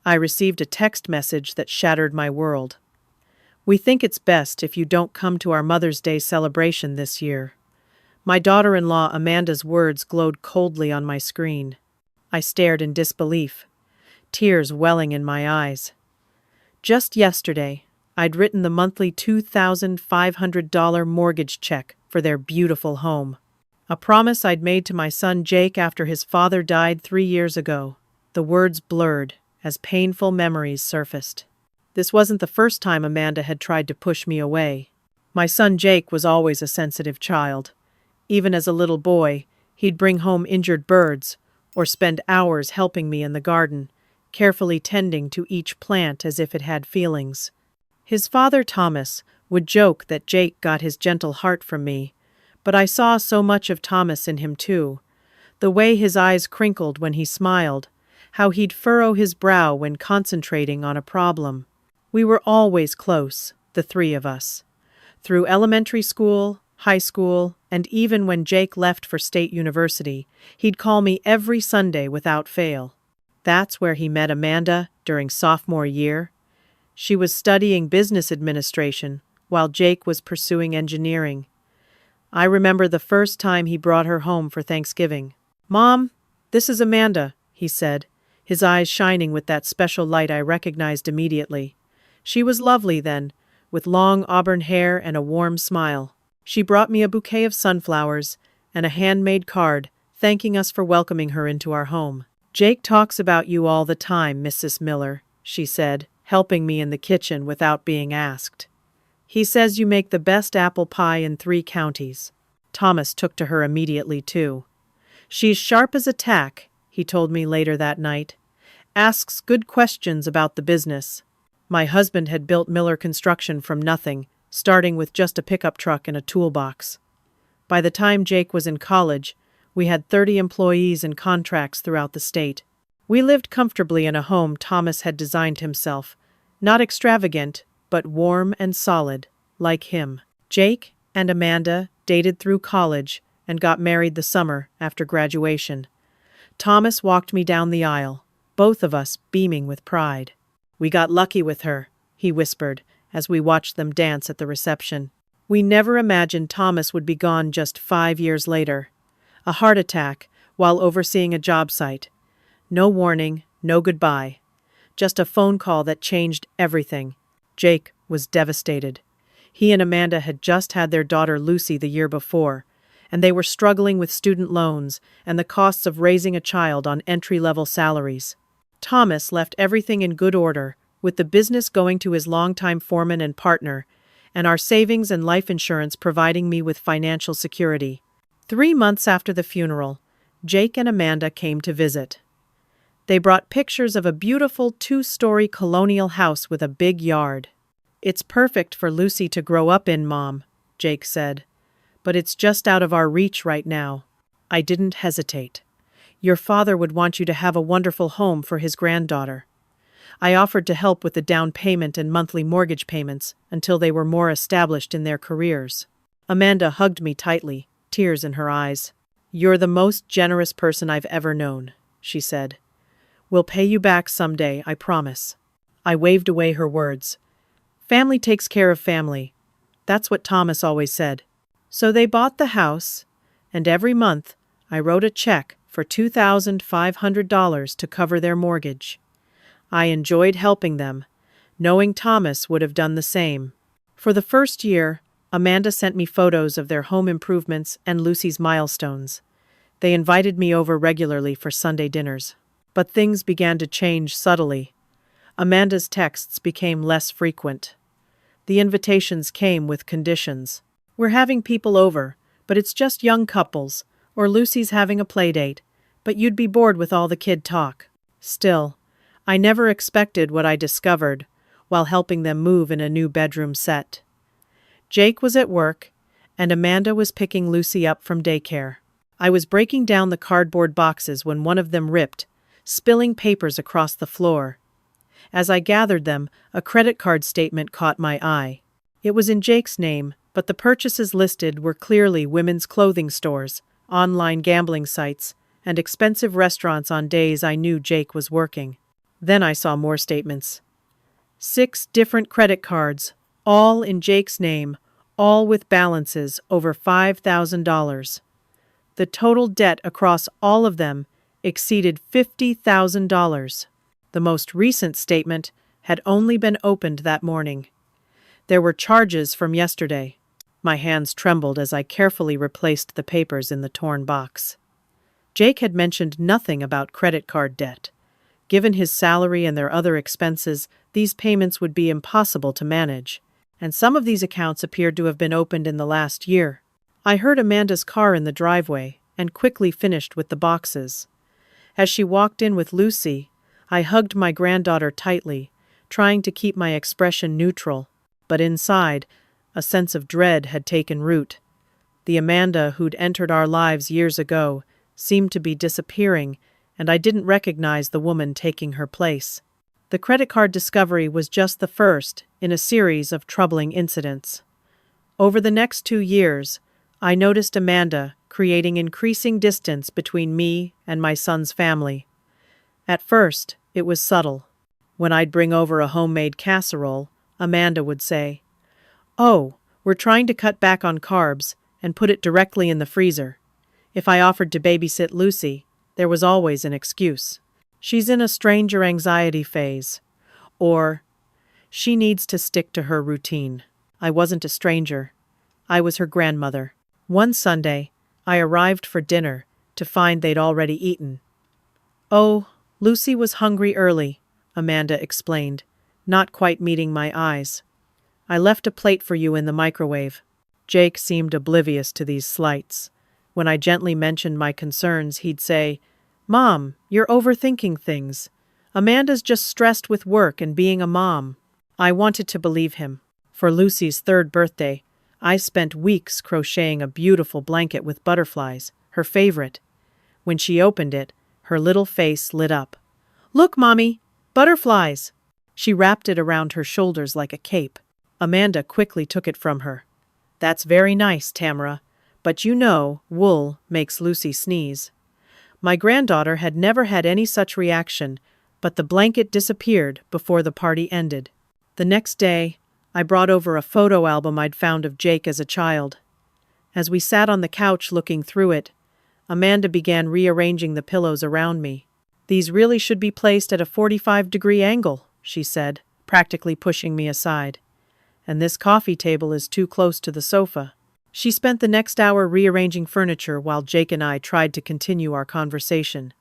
I received a text message that shattered my world. "We think it's best if you don't come to our Mother's Day celebration this year." My daughter-in-law Amanda's words glowed coldly on my screen. I stared in disbelief, tears welling in my eyes. Just yesterday, I'd written the monthly $2,500 mortgage check for their beautiful home. A promise I'd made to my son Jake after his father died 3 years ago. The words blurred as painful memories surfaced. This wasn't the first time Amanda had tried to push me away. My son Jake was always a sensitive child. Even as a little boy, he'd bring home injured birds or spend hours helping me in the garden, carefully tending to each plant as if it had feelings. His father, Thomas, would joke that Jake got his gentle heart from me, but I saw so much of Thomas in him too. The way his eyes crinkled when he smiled, how he'd furrow his brow when concentrating on a problem. We were always close, the three of us. Through elementary school, high school, and even when Jake left for State University, he'd call me every Sunday without fail. That's where he met Amanda during sophomore year. She was studying business administration, while Jake was pursuing engineering. I remember the first time he brought her home for Thanksgiving. "Mom, this is Amanda," he said, his eyes shining with that special light I recognized immediately. She was lovely then, with long auburn hair and a warm smile. She brought me a bouquet of sunflowers and a handmade card thanking us for welcoming her into our home. "Jake talks about you all the time, Mrs. Miller," she said, helping me in the kitchen without being asked. "He says you make the best apple pie in 3 counties. Thomas took to her immediately, too. "She's sharp as a tack," he told me later that night. "Asks good questions about the business." My husband had built Miller Construction from nothing, starting with just a pickup truck and a toolbox. By the time Jake was in college, we had 30 employees and contracts throughout the state. We lived comfortably in a home Thomas had designed himself, not extravagant, but warm and solid, like him. Jake and Amanda dated through college and got married the summer after graduation. Thomas walked me down the aisle, both of us beaming with pride. "We got lucky with her," he whispered as we watched them dance at the reception. We never imagined Thomas would be gone just 5 years later. A heart attack while overseeing a job site. No warning, no goodbye. Just a phone call that changed everything. Jake was devastated. He and Amanda had just had their daughter Lucy the year before, and they were struggling with student loans and the costs of raising a child on entry-level salaries. Thomas left everything in good order, with the business going to his longtime foreman and partner, and our savings and life insurance providing me with financial security. 3 months after the funeral, Jake and Amanda came to visit. They brought pictures of a beautiful 2-story colonial house with a big yard. "It's perfect for Lucy to grow up in, Mom," Jake said. "But it's just out of our reach right now." I didn't hesitate. "Your father would want you to have a wonderful home for his granddaughter." I offered to help with the down payment and monthly mortgage payments until they were more established in their careers. Amanda hugged me tightly, tears in her eyes. "You're the most generous person I've ever known," she said. "We'll pay you back someday, I promise." I waved away her words. "Family takes care of family." That's what Thomas always said. So they bought the house, and every month I wrote a check for $2,500 to cover their mortgage. I enjoyed helping them, knowing Thomas would have done the same. For the first year, Amanda sent me photos of their home improvements and Lucy's milestones. They invited me over regularly for Sunday dinners. But things began to change subtly. Amanda's texts became less frequent. The invitations came with conditions. "We're having people over, but it's just young couples, or Lucy's having a play date, but you'd be bored with all the kid talk." Still, I never expected what I discovered while helping them move in a new bedroom set. Jake was at work, and Amanda was picking Lucy up from daycare. I was breaking down the cardboard boxes when one of them ripped, spilling papers across the floor. As I gathered them, a credit card statement caught my eye. It was in Jake's name, but the purchases listed were clearly women's clothing stores, online gambling sites, and expensive restaurants on days I knew Jake was working. Then I saw more statements. 6 different credit cards, all in Jake's name, all with balances over $5,000. The total debt across all of them exceeded $50,000. The most recent statement had only been opened that morning. There were charges from yesterday. My hands trembled as I carefully replaced the papers in the torn box. Jake had mentioned nothing about credit card debt. Given his salary and their other expenses, these payments would be impossible to manage, and some of these accounts appeared to have been opened in the last year. I heard Amanda's car in the driveway and quickly finished with the boxes. As she walked in with Lucy, I hugged my granddaughter tightly, trying to keep my expression neutral, but inside, a sense of dread had taken root. The Amanda who'd entered our lives years ago seemed to be disappearing, and I didn't recognize the woman taking her place. The credit card discovery was just the first in a series of troubling incidents. Over the next 2 years, I noticed Amanda creating increasing distance between me and my son's family. At first, it was subtle. When I'd bring over a homemade casserole, Amanda would say, "Oh, we're trying to cut back on carbs," and put it directly in the freezer. If I offered to babysit Lucy, there was always an excuse. "She's in a stranger anxiety phase," or "she needs to stick to her routine." I wasn't a stranger. I was her grandmother. One Sunday, I arrived for dinner to find they'd already eaten. "Oh, Lucy was hungry early," Amanda explained, not quite meeting my eyes. "I left a plate for you in the microwave." Jake seemed oblivious to these slights. When I gently mentioned my concerns, he'd say, "Mom, you're overthinking things. Amanda's just stressed with work and being a mom." I wanted to believe him. For Lucy's 3rd birthday, I spent weeks crocheting a beautiful blanket with butterflies, her favorite. When she opened it, her little face lit up. "Look, Mommy! Butterflies!" She wrapped it around her shoulders like a cape. Amanda quickly took it from her. "That's very nice, Tamara, but you know wool makes Lucy sneeze." My granddaughter had never had any such reaction, but the blanket disappeared before the party ended. The next day, I brought over a photo album I'd found of Jake as a child. As we sat on the couch looking through it, Amanda began rearranging the pillows around me. "These really should be placed at a 45-degree angle," she said, practically pushing me aside. "And this coffee table is too close to the sofa." She spent the next hour rearranging furniture while Jake and I tried to continue our conversation.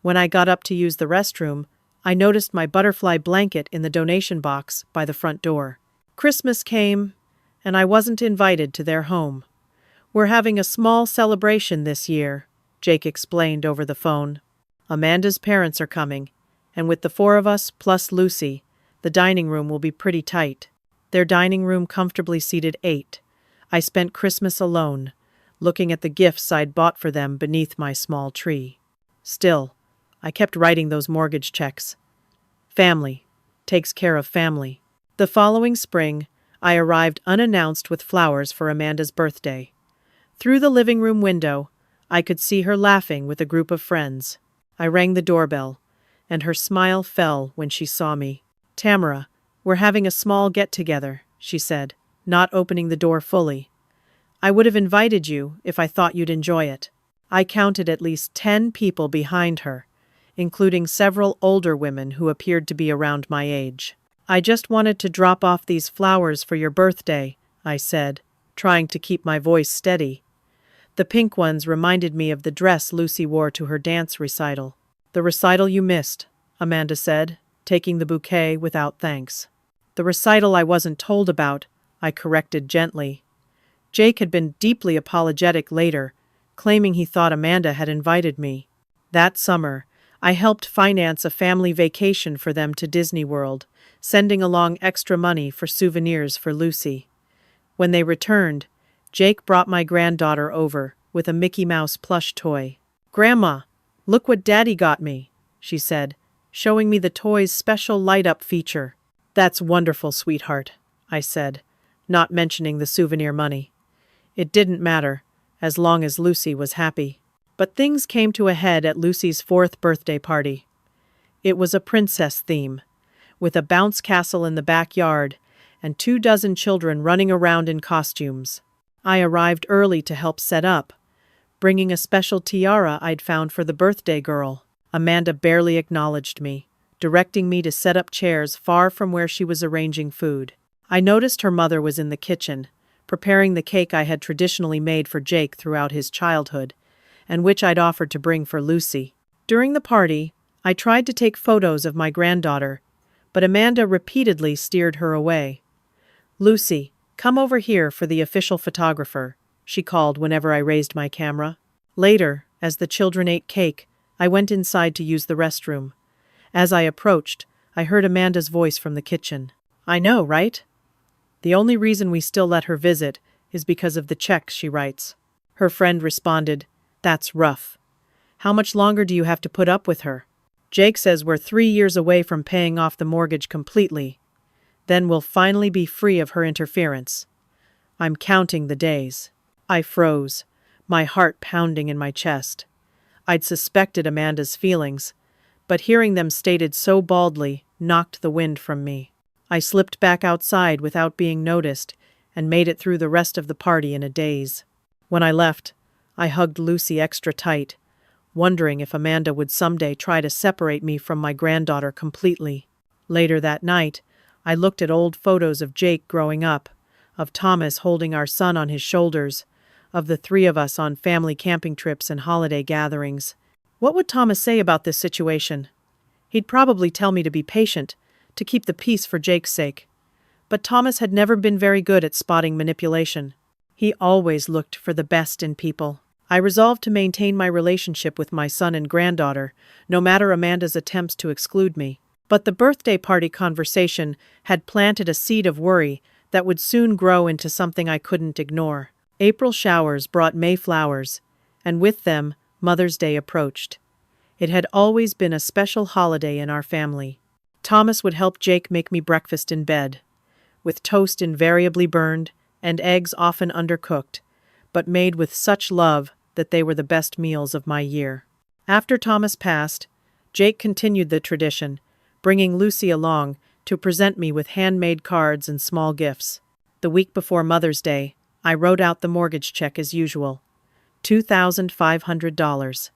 When I got up to use the restroom, I noticed my butterfly blanket in the donation box by the front door. Christmas came, and I wasn't invited to their home. "We're having a small celebration this year," Jake explained over the phone. "Amanda's parents are coming, and with the 4 of us plus Lucy, the dining room will be pretty tight." Their dining room comfortably seated 8. I spent Christmas alone, looking at the gifts I'd bought for them beneath my small tree. Still, I kept writing those mortgage checks. Family takes care of family. The following spring, I arrived unannounced with flowers for Amanda's birthday. Through the living room window, I could see her laughing with a group of friends. I rang the doorbell, and her smile fell when she saw me. "Tamara, we're having a small get-together," she said, not opening the door fully. "I would have invited you if I thought you'd enjoy it." I counted at least 10 people behind her, including several older women who appeared to be around my age. "I just wanted to drop off these flowers for your birthday," I said, trying to keep my voice steady. The pink ones reminded me of the dress Lucy wore to her dance recital. "The recital you missed," Amanda said, taking the bouquet without thanks. "The recital I wasn't told about," I corrected gently. Jake had been deeply apologetic later, claiming he thought Amanda had invited me. That summer, I helped finance a family vacation for them to Disney World, sending along extra money for souvenirs for Lucy. When they returned, Jake brought my granddaughter over with a Mickey Mouse plush toy. "Grandma, look what Daddy got me," she said, showing me the toy's special light-up feature. "That's wonderful, sweetheart," I said, not mentioning the souvenir money. It didn't matter, as long as Lucy was happy. But things came to a head at Lucy's 4th birthday party. It was a princess theme, with a bounce castle in the backyard and 24 children running around in costumes. I arrived early to help set up, bringing a special tiara I'd found for the birthday girl. Amanda barely acknowledged me, directing me to set up chairs far from where she was arranging food. I noticed her mother was in the kitchen, preparing the cake I had traditionally made for Jake throughout his childhood, and which I'd offered to bring for Lucy. During the party, I tried to take photos of my granddaughter, but Amanda repeatedly steered her away. "Lucy, come over here for the official photographer," she called whenever I raised my camera. Later, as the children ate cake, I went inside to use the restroom. As I approached, I heard Amanda's voice from the kitchen. "I know, right? The only reason we still let her visit is because of the checks she writes." Her friend responded, "That's rough. How much longer do you have to put up with her? Jake says we're 3 years away from paying off the mortgage completely. Then we'll finally be free of her interference. I'm counting the days." I froze, my heart pounding in my chest. I'd suspected Amanda's feelings, but hearing them stated so baldly knocked the wind from me. I slipped back outside without being noticed and made it through the rest of the party in a daze. When I left, I hugged Lucy extra tight, wondering if Amanda would someday try to separate me from my granddaughter completely. Later that night, I looked at old photos of Jake growing up, of Thomas holding our son on his shoulders, of the 3 of us on family camping trips and holiday gatherings. What would Thomas say about this situation? He'd probably tell me to be patient, to keep the peace for Jake's sake. But Thomas had never been very good at spotting manipulation. He always looked for the best in people. I resolved to maintain my relationship with my son and granddaughter, no matter Amanda's attempts to exclude me. But the birthday party conversation had planted a seed of worry that would soon grow into something I couldn't ignore. April showers brought May flowers, and with them, Mother's Day approached. It had always been a special holiday in our family. Thomas would help Jake make me breakfast in bed, with toast invariably burned and eggs often undercooked, but made with such love that they were the best meals of my year. After Thomas passed, Jake continued the tradition, bringing Lucy along to present me with handmade cards and small gifts. The week before Mother's Day, I wrote out the mortgage check as usual, $2,500.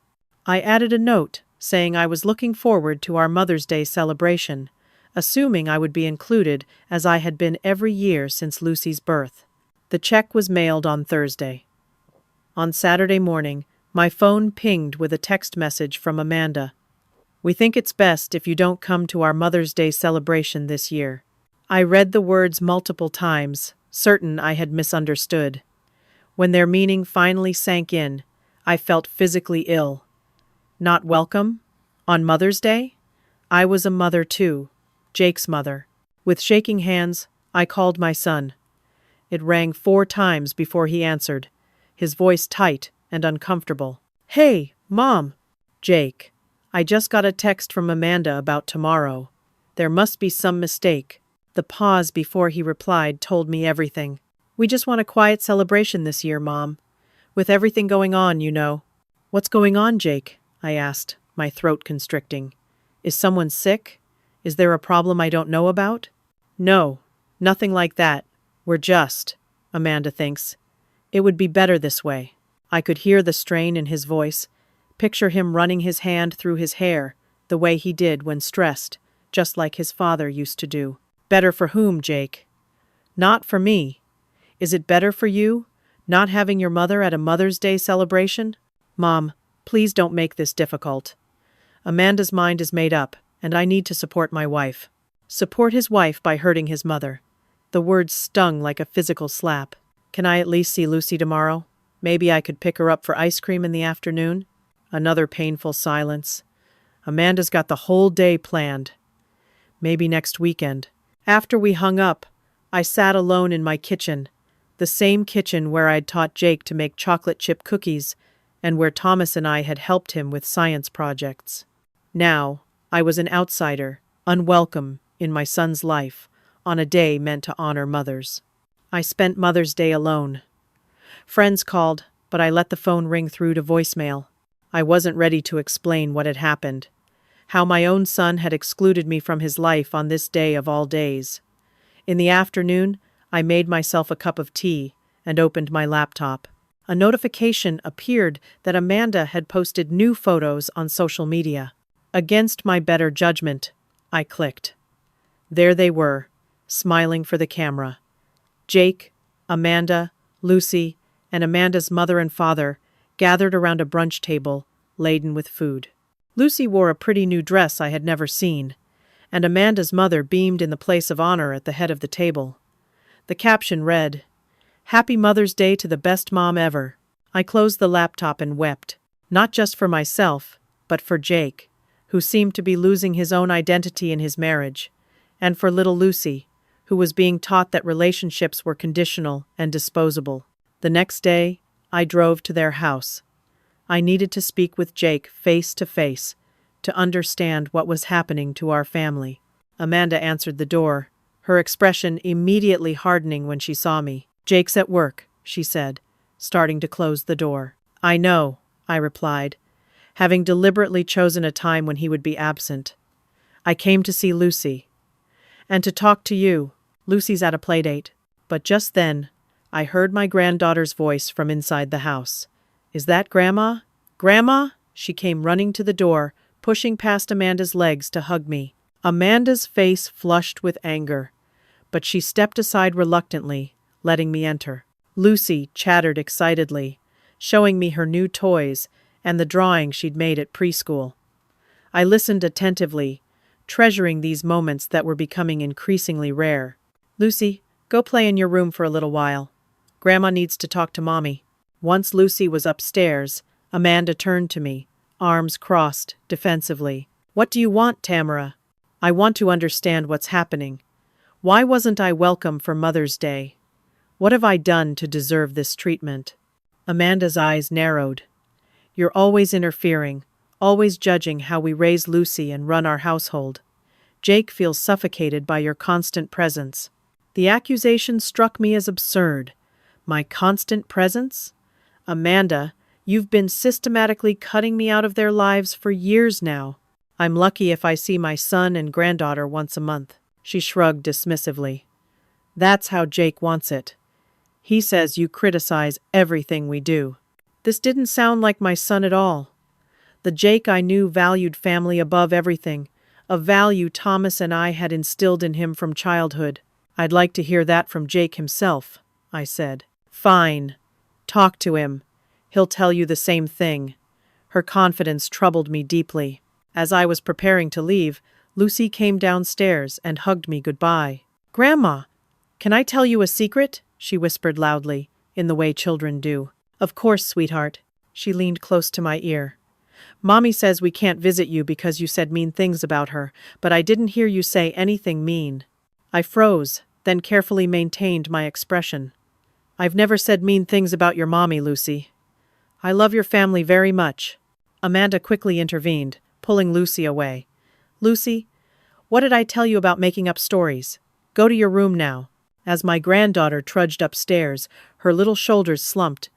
I added a note saying I was looking forward to our Mother's Day celebration, assuming I would be included as I had been every year since Lucy's birth. The check was mailed on Thursday. On Saturday morning, my phone pinged with a text message from Amanda. "We think it's best if you don't come to our Mother's Day celebration this year." I read the words multiple times, certain I had misunderstood. When their meaning finally sank in, I felt physically ill. Not welcome? On Mother's Day? I was a mother too, Jake's mother. With shaking hands, I called my son. It rang 4 times before he answered, his voice tight and uncomfortable. "Hey, Mom!" "Jake, I just got a text from Amanda about tomorrow. There must be some mistake." The pause before he replied told me everything. "We just want a quiet celebration this year, Mom. With everything going on, you know." "What's going on, Jake?" I asked, my throat constricting. "Is someone sick? Is there a problem I don't know about?" "No, nothing like that. We're just," Amanda thinks. "It would be better this way." I could hear the strain in his voice, picture him running his hand through his hair, the way he did when stressed, just like his father used to do. "Better for whom, Jake?" "Not for me. Is it better for you, not having your mother at a Mother's Day celebration?" "Mom, please don't make this difficult. Amanda's mind is made up, and I need to support my wife." Support his wife by hurting his mother. The words stung like a physical slap. "Can I at least see Lucy tomorrow? Maybe I could pick her up for ice cream in the afternoon?" Another painful silence. Amanda's got the whole day planned. "Maybe next weekend." After we hung up, I sat alone in my kitchen, the same kitchen where I'd taught Jake to make chocolate chip cookies and where Thomas and I had helped him with science projects. Now, I was an outsider, unwelcome in my son's life, on a day meant to honor mothers. I spent Mother's Day alone. Friends called, but I let the phone ring through to voicemail. I wasn't ready to explain what had happened. how my own son had excluded me from his life on this day of all days. In the afternoon, I made myself a cup of tea and opened my laptop. A notification appeared that Amanda had posted new photos on social media. Against my better judgment, I clicked. There they were, smiling for the camera. Jake, Amanda, Lucy, and Amanda's mother and father gathered around a brunch table laden with food. Lucy wore a pretty new dress I had never seen, and Amanda's mother beamed in the place of honor at the head of the table. The caption read, "Happy Mother's Day to the best mom ever." I closed the laptop and wept, not just for myself, but for Jake, who seemed to be losing his own identity in his marriage, and for little Lucy, who was being taught that relationships were conditional and disposable. The next day, I drove to their house. I needed to speak with Jake face to face to understand what was happening to our family. Amanda answered the door, her expression immediately hardening when she saw me. "Jake's at work," she said, starting to close the door. "I know," I replied, having deliberately chosen a time when he would be absent. "I came to see Lucy. And to talk to you. Lucy's at a playdate." But just then, I heard my granddaughter's voice from inside the house. "Is that Grandma? Grandma?" She came running to the door, pushing past Amanda's legs to hug me. Amanda's face flushed with anger, but she stepped aside reluctantly, letting me enter. Lucy chattered excitedly, showing me her new toys and the drawing she'd made at preschool. I listened attentively, treasuring these moments that were becoming increasingly rare. "Lucy, go play in your room for a little while. Grandma needs to talk to Mommy." Once Lucy was upstairs, Amanda turned to me, arms crossed, defensively. "What do you want, Tamara?" "I want to understand what's happening. Why wasn't I welcome for Mother's Day? What have I done to deserve this treatment?" Amanda's eyes narrowed. "You're always interfering, always judging how we raise Lucy and run our household. Jake feels suffocated by your constant presence." The accusation struck me as absurd. My constant presence? Amanda, you've been systematically cutting me out of their lives for years now. I'm lucky if I see my son and granddaughter once a month. She shrugged dismissively. "That's how Jake wants it. He says you criticize everything we do." This didn't sound like my son at all. The Jake I knew valued family above everything, a value Thomas and I had instilled in him from childhood. "I'd like to hear that from Jake himself," I said. "Fine. Talk to him. He'll tell you the same thing." Her confidence troubled me deeply. As I was preparing to leave, Lucy came downstairs and hugged me goodbye. "Grandma, can I tell you a secret?" she whispered loudly, in the way children do. "Of course, sweetheart." She leaned close to my ear. "Mommy says we can't visit you because you said mean things about her, but I didn't hear you say anything mean." I froze, then carefully maintained my expression. "I've never said mean things about your mommy, Lucy. I love your family very much." Amanda quickly intervened, pulling Lucy away. "Lucy, what did I tell you about making up stories? Go to your room now." As my granddaughter trudged upstairs, her little shoulders slumped,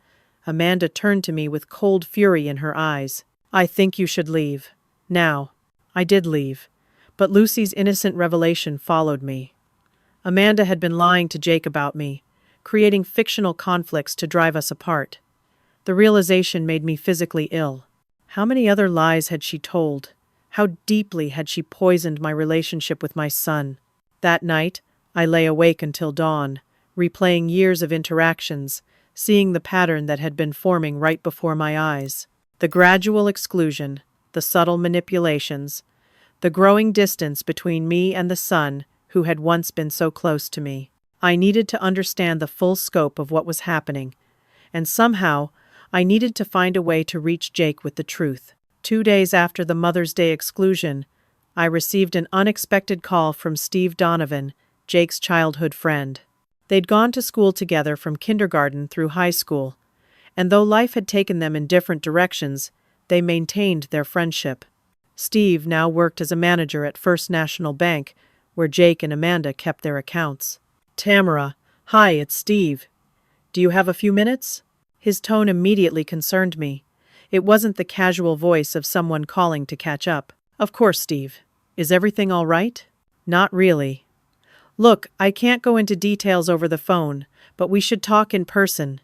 Amanda turned to me with cold fury in her eyes. "I think you should leave. Now." I did leave, but Lucy's innocent revelation followed me. Amanda had been lying to Jake about me, creating fictional conflicts to drive us apart. The realization made me physically ill. How many other lies had she told? How deeply had she poisoned my relationship with my son? That night, I lay awake until dawn, replaying years of interactions, seeing the pattern that had been forming right before my eyes. The gradual exclusion, the subtle manipulations, the growing distance between me and the son who had once been so close to me. I needed to understand the full scope of what was happening, and somehow I needed to find a way to reach Jake with the truth. 2 days after the Mother's Day exclusion, I received an unexpected call from Steve Donovan, Jake's childhood friend. They'd gone to school together from kindergarten through high school, and though life had taken them in different directions, they maintained their friendship. Steve now worked as a manager at First National Bank, where Jake and Amanda kept their accounts. "Tamara, hi, it's Steve. Do you have a few minutes?" His tone immediately concerned me. It wasn't the casual voice of someone calling to catch up. Of course, Steve. Is everything all right? Not really. Look, I can't go into details over the phone, but we should talk in person.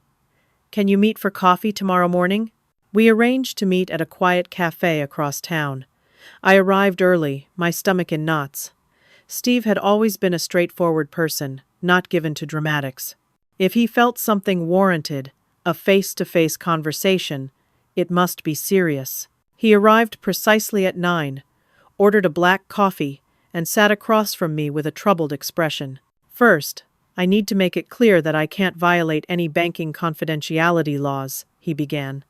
Can you meet for coffee tomorrow morning? We arranged to meet at a quiet cafe across town. I arrived early, my stomach in knots. Steve had always been a straightforward person, not given to dramatics. If he felt something warranted, a face-to-face conversation, it must be serious. He arrived precisely at 9, ordered a black coffee, and sat across from me with a troubled expression. First, I need to make it clear that I can't violate any banking confidentiality laws, he began.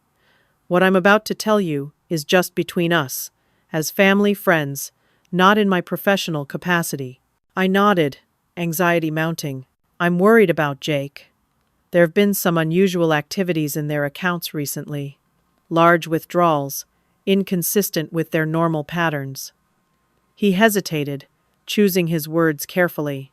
What I'm about to tell you is just between us, as family friends, not in my professional capacity. I nodded, anxiety mounting. I'm worried about Jake. There have been some unusual activities in their accounts recently. Large withdrawals, inconsistent with their normal patterns. He hesitated, choosing his words carefully.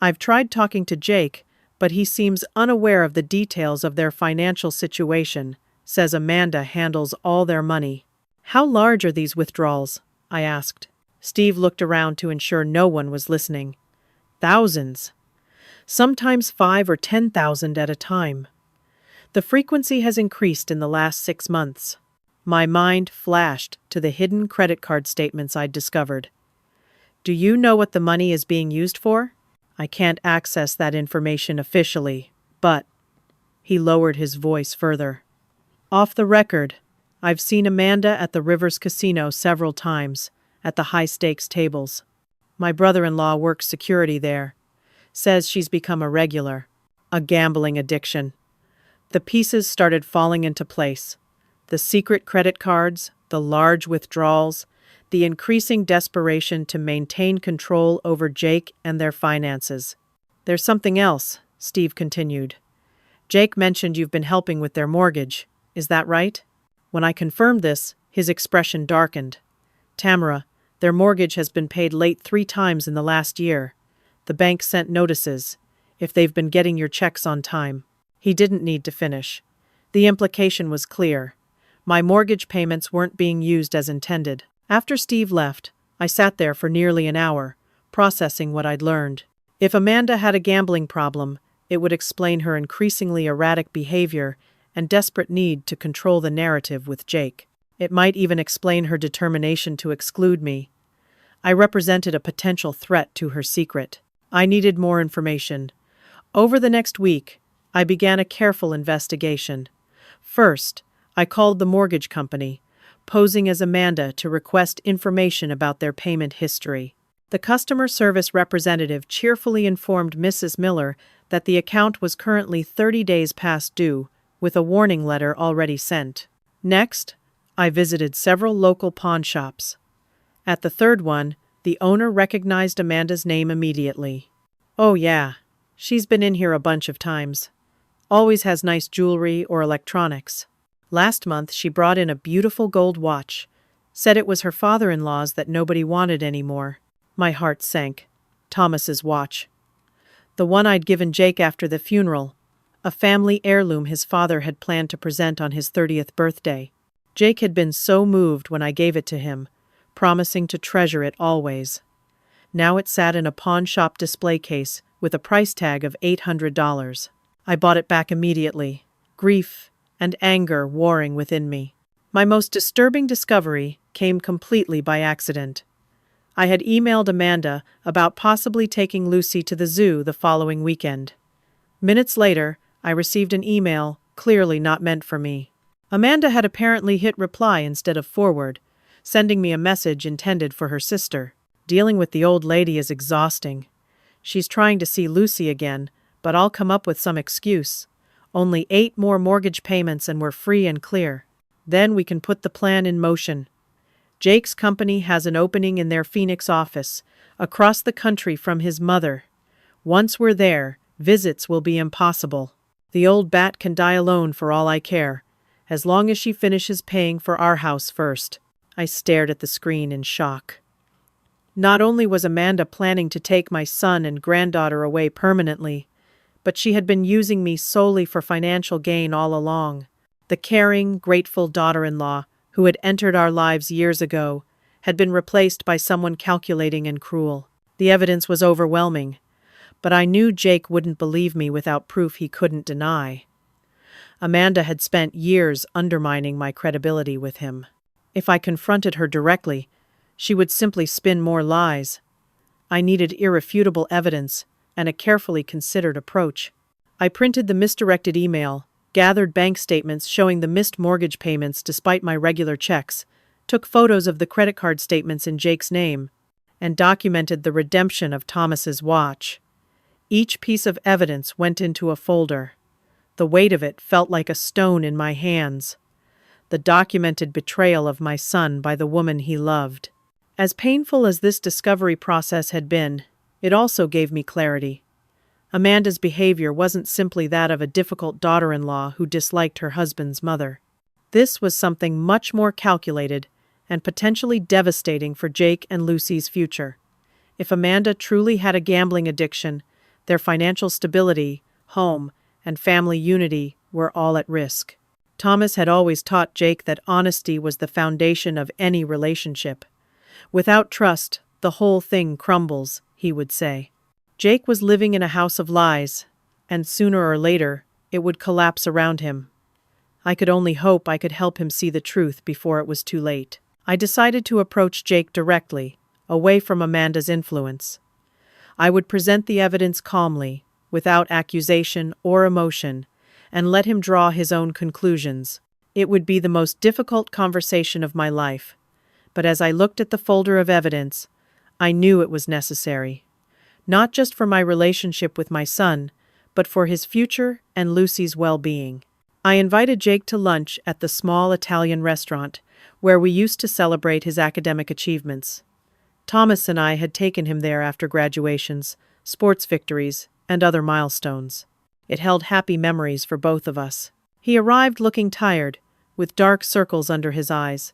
I've tried talking to Jake, but he seems unaware of the details of their financial situation, says Amanda handles all their money. How large are these withdrawals? I asked. Steve looked around to ensure no one was listening. Thousands. Sometimes 5 or 10,000 at a time. The frequency has increased in the last 6 months. My mind flashed to the hidden credit card statements I'd discovered. Do you know what the money is being used for? I can't access that information officially, but... He lowered his voice further. Off the record, I've seen Amanda at the Rivers Casino several times, at the high-stakes tables. My brother-in-law works security there. Says she's become a regular. A gambling addiction. The pieces started falling into place. The secret credit cards, the large withdrawals, the increasing desperation to maintain control over Jake and their finances. There's something else, Steve continued. Jake mentioned you've been helping with their mortgage. Is that right? When I confirmed this, his expression darkened. Tamara, their mortgage has been paid late 3 times in the last year. The bank sent notices, if they've been getting your checks on time. He didn't need to finish. The implication was clear. My mortgage payments weren't being used as intended. After Steve left, I sat there for nearly an hour, processing what I'd learned. If Amanda had a gambling problem, it would explain her increasingly erratic behavior and desperate need to control the narrative with Jake. It might even explain her determination to exclude me. I represented a potential threat to her secret. I needed more information. Over the next week, I began a careful investigation. First, I called the mortgage company, posing as Amanda to request information about their payment history. The customer service representative cheerfully informed Mrs. Miller that the account was currently 30 days past due, with a warning letter already sent. Next, I visited several local pawn shops. At the third one, the owner recognized Amanda's name immediately. Oh yeah, she's been in here a bunch of times. Always has nice jewelry or electronics. Last month, she brought in a beautiful gold watch. Said it was her father-in-law's that nobody wanted anymore. My heart sank. Thomas's watch. The one I'd given Jake after the funeral. A family heirloom his father had planned to present on his 30th birthday. Jake had been so moved when I gave it to him, promising to treasure it always. Now it sat in a pawn shop display case with a price tag of $800. I bought it back immediately. Grief and anger warring within me. My most disturbing discovery came completely by accident. I had emailed Amanda about possibly taking Lucy to the zoo the following weekend. Minutes later, I received an email clearly not meant for me. Amanda had apparently hit reply instead of forward, sending me a message intended for her sister. Dealing with the old lady is exhausting. She's trying to see Lucy again, but I'll come up with some excuse. Only 8 more mortgage payments and we're free and clear. Then we can put the plan in motion. Jake's company has an opening in their Phoenix office, across the country from his mother. Once we're there, visits will be impossible. The old bat can die alone for all I care, as long as she finishes paying for our house first. I stared at the screen in shock. Not only was Amanda planning to take my son and granddaughter away permanently, but she had been using me solely for financial gain all along. The caring, grateful daughter-in-law, who had entered our lives years ago, had been replaced by someone calculating and cruel. The evidence was overwhelming, but I knew Jake wouldn't believe me without proof he couldn't deny. Amanda had spent years undermining my credibility with him. If I confronted her directly, she would simply spin more lies. I needed irrefutable evidence and a carefully considered approach. I printed the misdirected email, gathered bank statements showing the missed mortgage payments despite my regular checks, took photos of the credit card statements in Jake's name, and documented the redemption of Thomas's watch. Each piece of evidence went into a folder. The weight of it felt like a stone in my hands. The documented betrayal of my son by the woman he loved. As painful as this discovery process had been, it also gave me clarity. Amanda's behavior wasn't simply that of a difficult daughter-in-law who disliked her husband's mother. This was something much more calculated and potentially devastating for Jake and Lucy's future. If Amanda truly had a gambling addiction, their financial stability, home, and family unity were all at risk. Thomas had always taught Jake that honesty was the foundation of any relationship. Without trust, the whole thing crumbles, he would say. Jake was living in a house of lies, and sooner or later, it would collapse around him. I could only hope I could help him see the truth before it was too late. I decided to approach Jake directly, away from Amanda's influence. I would present the evidence calmly, without accusation or emotion, and let him draw his own conclusions. It would be the most difficult conversation of my life, but as I looked at the folder of evidence, I knew it was necessary. Not just for my relationship with my son, but for his future and Lucy's well-being. I invited Jake to lunch at the small Italian restaurant where we used to celebrate his academic achievements. Thomas and I had taken him there after graduations, sports victories, and other milestones. It held happy memories for both of us. He arrived looking tired, with dark circles under his eyes.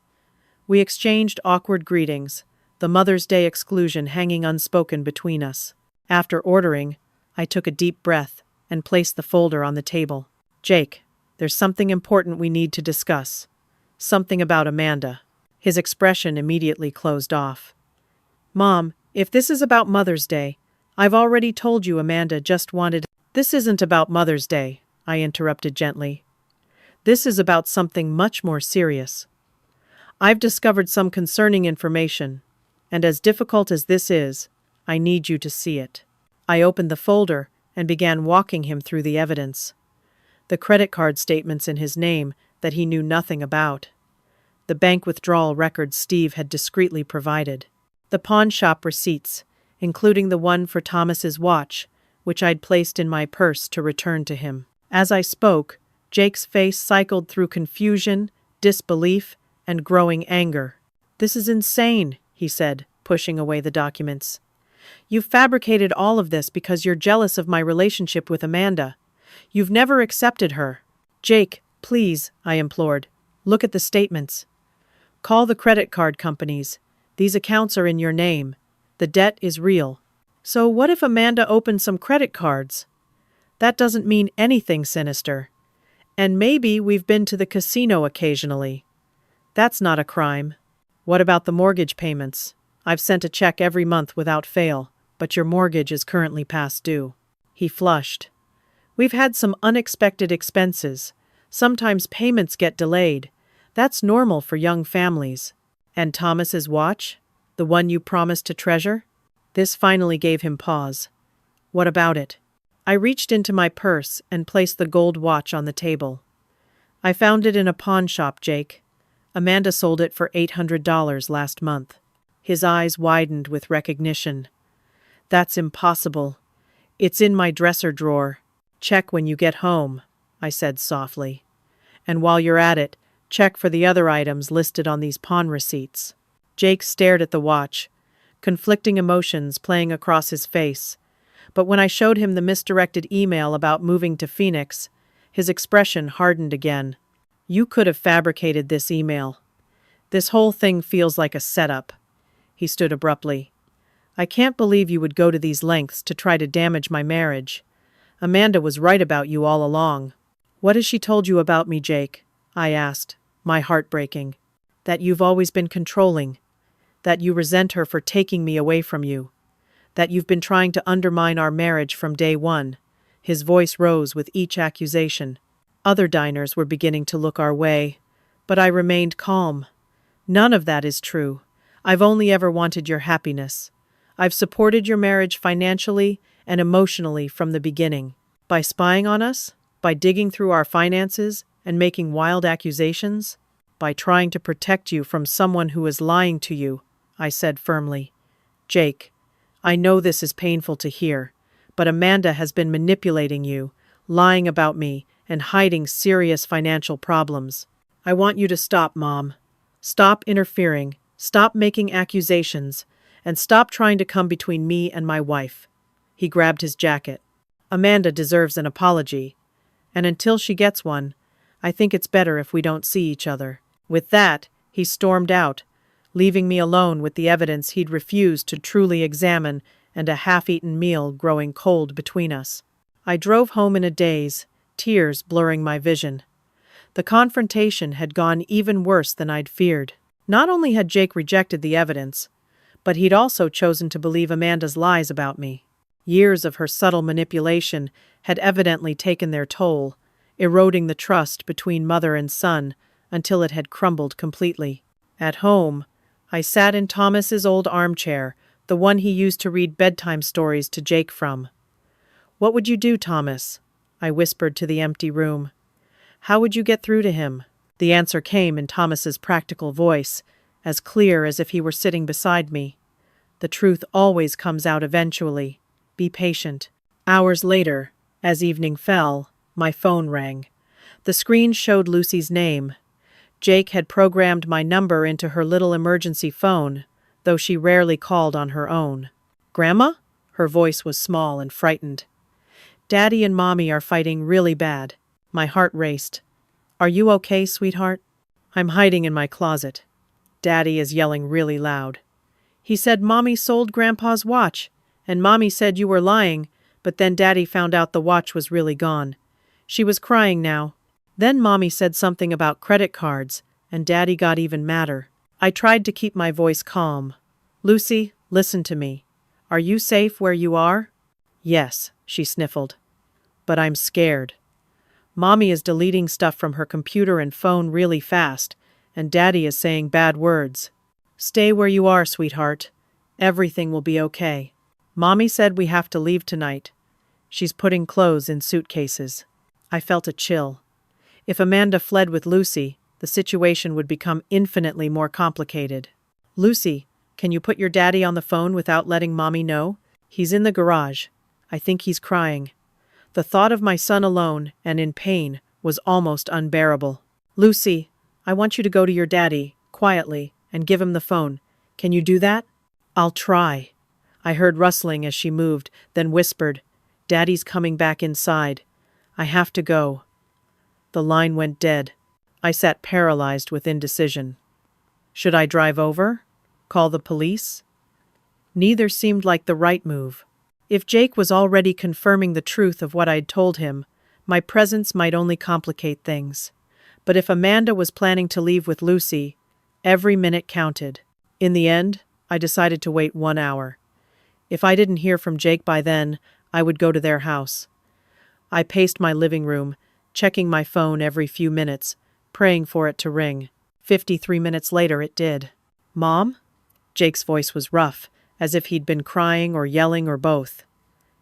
We exchanged awkward greetings, the Mother's Day exclusion hanging unspoken between us. After ordering, I took a deep breath and placed the folder on the table. Jake, there's something important we need to discuss. Something about Amanda. His expression immediately closed off. Mom, if this is about Mother's Day, I've already told you Amanda just wanted— This isn't about Mother's Day, I interrupted gently. This is about something much more serious. I've discovered some concerning information, and as difficult as this is, I need you to see it. I opened the folder and began walking him through the evidence. The credit card statements in his name that he knew nothing about. The bank withdrawal records Steve had discreetly provided. The pawn shop receipts, including the one for Thomas's watch, which I'd placed in my purse to return to him. As I spoke, Jake's face cycled through confusion, disbelief, and growing anger. This is insane, he said, pushing away the documents. You've fabricated all of this because you're jealous of my relationship with Amanda. You've never accepted her. Jake, please, I implored. Look at the statements. Call the credit card companies. These accounts are in your name. The debt is real. So what if Amanda opened some credit cards? That doesn't mean anything sinister. And maybe we've been to the casino occasionally. That's not a crime. What about the mortgage payments? I've sent a check every month without fail, but your mortgage is currently past due. He flushed. We've had some unexpected expenses. Sometimes payments get delayed. That's normal for young families. And Thomas's watch? The one you promised to treasure? This finally gave him pause. What about it? I reached into my purse and placed the gold watch on the table. I found it in a pawn shop, Jake. Amanda sold it for $800 last month. His eyes widened with recognition. That's impossible. It's in my dresser drawer. Check when you get home, I said softly. And while you're at it, check for the other items listed on these pawn receipts. Jake stared at the watch, conflicting emotions playing across his face. But when I showed him the misdirected email about moving to Phoenix, his expression hardened again. You could have fabricated this email. This whole thing feels like a setup. He stood abruptly. I can't believe you would go to these lengths to try to damage my marriage. Amanda was right about you all along. What has she told you about me, Jake? I asked, my heart breaking. That you've always been controlling. that you resent her for taking me away from you, that you've been trying to undermine our marriage from day one." His voice rose with each accusation. Other diners were beginning to look our way, but I remained calm. "None of that is true. I've only ever wanted your happiness. I've supported your marriage financially and emotionally from the beginning. By spying on us? By digging through our finances and making wild accusations? By trying to protect you from someone who is lying to you," I said firmly. "Jake, I know this is painful to hear, but Amanda has been manipulating you, lying about me, and hiding serious financial problems. I want you to stop, Mom. Stop interfering, stop making accusations, and stop trying to come between me and my wife." He grabbed his jacket. "Amanda deserves an apology, and until she gets one, I think it's better if we don't see each other." With that, he stormed out, leaving me alone with the evidence he'd refused to truly examine and a half-eaten meal growing cold between us. I drove home in a daze, tears blurring my vision. The confrontation had gone even worse than I'd feared. Not only had Jake rejected the evidence, but he'd also chosen to believe Amanda's lies about me. Years of her subtle manipulation had evidently taken their toll, eroding the trust between mother and son until it had crumbled completely. At home, I sat in Thomas's old armchair, the one he used to read bedtime stories to Jake from. "What would you do, Thomas?" I whispered to the empty room. "How would you get through to him?" The answer came in Thomas's practical voice, as clear as if he were sitting beside me. "The truth always comes out eventually. Be patient." Hours later, as evening fell, my phone rang. The screen showed Lucy's name. Jake had programmed my number into her little emergency phone, though she rarely called on her own. "Grandma?" Her voice was small and frightened. "Daddy and Mommy are fighting really bad." My heart raced. "Are you okay, sweetheart?" "I'm hiding in my closet. Daddy is yelling really loud. He said Mommy sold Grandpa's watch, and Mommy said you were lying, but then Daddy found out the watch was really gone. She was crying now. Then Mommy said something about credit cards, and Daddy got even madder." I tried to keep my voice calm. "Lucy, listen to me. Are you safe where you are?" "Yes," she sniffled. "But I'm scared. Mommy is deleting stuff from her computer and phone really fast, and Daddy is saying bad words." "Stay where you are, sweetheart. Everything will be okay. Mommy said we have to leave tonight. She's putting clothes in suitcases." I felt a chill. If Amanda fled with Lucy, the situation would become infinitely more complicated. "Lucy, can you put your daddy on the phone without letting Mommy know? He's in the garage. I think he's crying." The thought of my son alone and in pain was almost unbearable. "Lucy, I want you to go to your daddy, quietly, and give him the phone. Can you do that?" "I'll try." I heard rustling as she moved, then whispered, "Daddy's coming back inside. I have to go." The line went dead. I sat paralyzed with indecision. Should I drive over? Call the police? Neither seemed like the right move. If Jake was already confirming the truth of what I'd told him, my presence might only complicate things. But if Amanda was planning to leave with Lucy, every minute counted. In the end, I decided to wait 1 hour. If I didn't hear from Jake by then, I would go to their house. I paced my living room, checking my phone every few minutes, praying for it to ring. 53 minutes later it did. "Mom?" Jake's voice was rough, as if he'd been crying or yelling or both.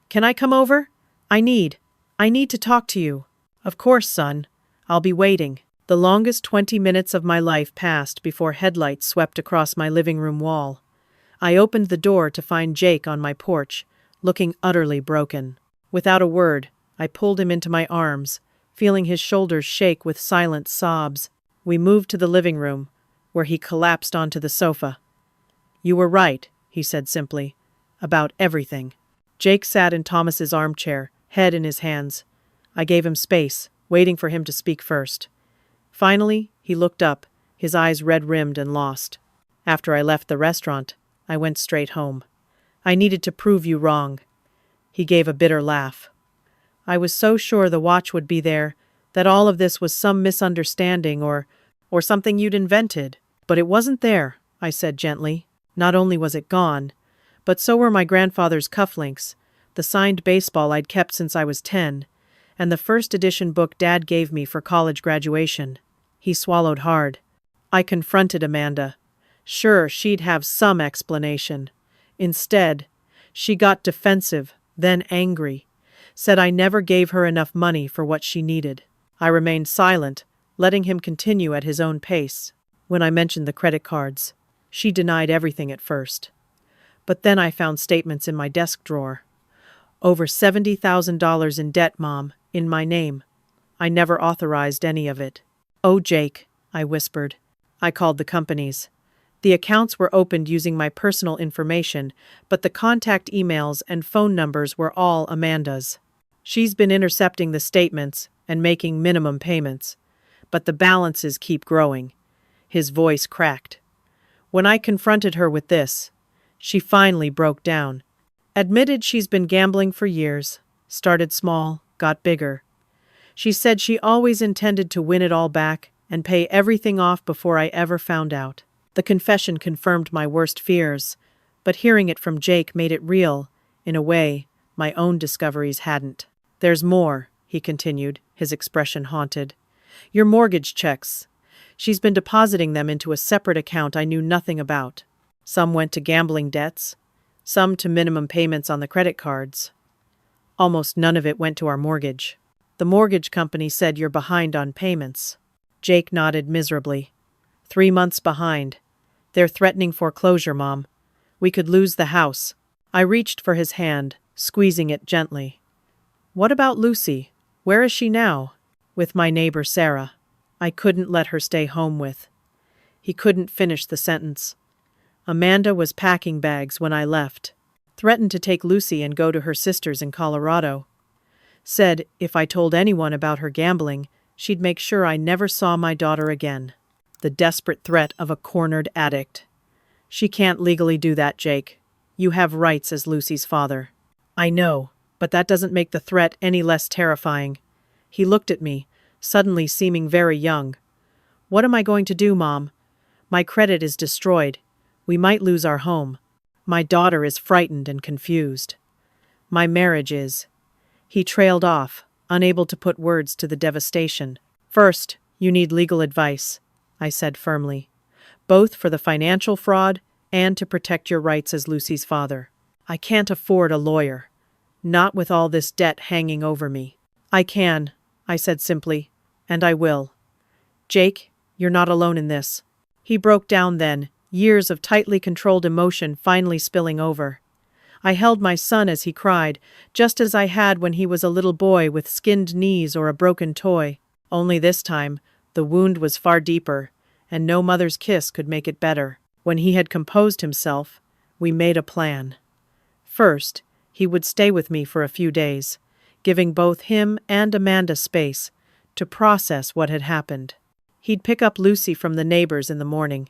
"Can I come over? I need to talk to you." "Of course, son. I'll be waiting." The longest 20 minutes of my life passed before headlights swept across my living room wall. I opened the door to find Jake on my porch, looking utterly broken. Without a word, I pulled him into my arms, feeling his shoulders shake with silent sobs. We moved to the living room, where he collapsed onto the sofa. "You were right," he said simply, "about everything." Jake sat in Thomas's armchair, head in his hands. I gave him space, waiting for him to speak first. Finally, he looked up, his eyes red-rimmed and lost. "After I left the restaurant, I went straight home. I needed to prove you wrong." He gave a bitter laugh. "I was so sure the watch would be there, that all of this was some misunderstanding or something you'd invented. But it wasn't there," I said gently. Not only was it gone, but so were my grandfather's cufflinks, the signed baseball I'd kept since I was 10, and the first edition book Dad gave me for college graduation. He swallowed hard. I confronted Amanda. Sure, she'd have some explanation. Instead, she got defensive, then angry, said I never gave her enough money for what she needed. I remained silent, letting him continue at his own pace. When I mentioned the credit cards, she denied everything at first. But then I found statements in my desk drawer. Over $70,000 in debt, Mom, in my name. I never authorized any of it. Oh, Jake, I whispered. I called the companies. The accounts were opened using my personal information, but the contact emails and phone numbers were all Amanda's. She's been intercepting the statements and making minimum payments, but the balances keep growing. His voice cracked. When I confronted her with this, she finally broke down. Admitted she's been gambling for years, started small, got bigger. She said she always intended to win it all back and pay everything off before I ever found out. The confession confirmed my worst fears, but hearing it from Jake made it real, in a way my own discoveries hadn't. There's more, he continued, his expression haunted. Your mortgage checks. She's been depositing them into a separate account I knew nothing about. Some went to gambling debts, some to minimum payments on the credit cards. Almost none of it went to our mortgage. The mortgage company said you're behind on payments. Jake nodded miserably. 3 months behind. They're threatening foreclosure, Mom. We could lose the house. I reached for his hand, squeezing it gently. What about Lucy? Where is she now? With my neighbor Sarah. I couldn't let her stay home with. He couldn't finish the sentence. Amanda was packing bags when I left. Threatened to take Lucy and go to her sister's in Colorado. Said if I told anyone about her gambling, she'd make sure I never saw my daughter again. The desperate threat of a cornered addict. She can't legally do that, Jake. You have rights as Lucy's father. I know, but that doesn't make the threat any less terrifying. He looked at me, suddenly seeming very young. What am I going to do, Mom? My credit is destroyed. We might lose our home. My daughter is frightened and confused. My marriage is. He trailed off, unable to put words to the devastation. First, you need legal advice, I said firmly, both for the financial fraud and to protect your rights as Lucy's father. I can't afford a lawyer, not with all this debt hanging over me. I can, I said simply, and I will. Jake, you're not alone in this. He broke down then, years of tightly controlled emotion finally spilling over. I held my son as he cried, just as I had when he was a little boy with skinned knees or a broken toy. Only this time, the wound was far deeper, and no mother's kiss could make it better. When he had composed himself, we made a plan. First, he would stay with me for a few days, giving both him and Amanda space to process what had happened. He'd pick up Lucy from the neighbors in the morning.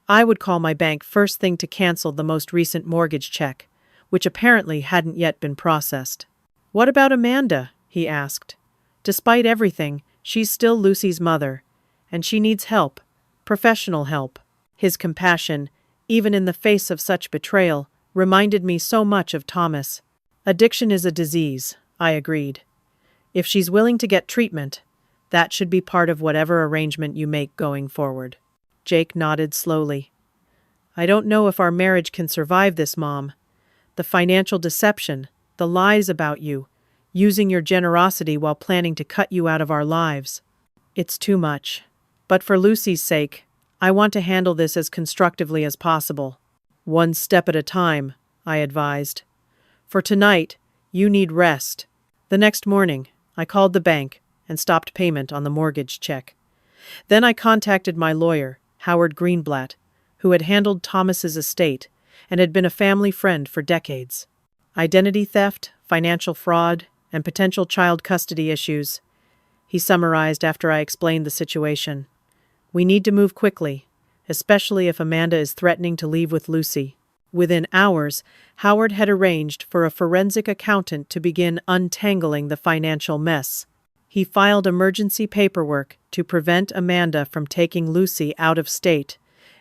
I would call my bank first thing to cancel the most recent mortgage check, which apparently hadn't yet been processed. What about Amanda? He asked. Despite everything, she's still Lucy's mother, and she needs help, professional help. His compassion, even in the face of such betrayal, reminded me so much of Thomas. Addiction is a disease, I agreed. If she's willing to get treatment, that should be part of whatever arrangement you make going forward. Jake nodded slowly. I don't know if our marriage can survive this, Mom. The financial deception, the lies about you, using your generosity while planning to cut you out of our lives. It's too much. But for Lucy's sake, I want to handle this as constructively as possible. One step at a time, I advised. For tonight, you need rest. The next morning, I called the bank and stopped payment on the mortgage check. Then I contacted my lawyer, Howard Greenblatt, who had handled Thomas's estate and had been a family friend for decades. Identity theft, financial fraud, and potential child custody issues, he summarized after I explained the situation. We need to move quickly, especially if Amanda is threatening to leave with Lucy. Within hours, Howard had arranged for a forensic accountant to begin untangling the financial mess. He filed emergency paperwork to prevent Amanda from taking Lucy out of state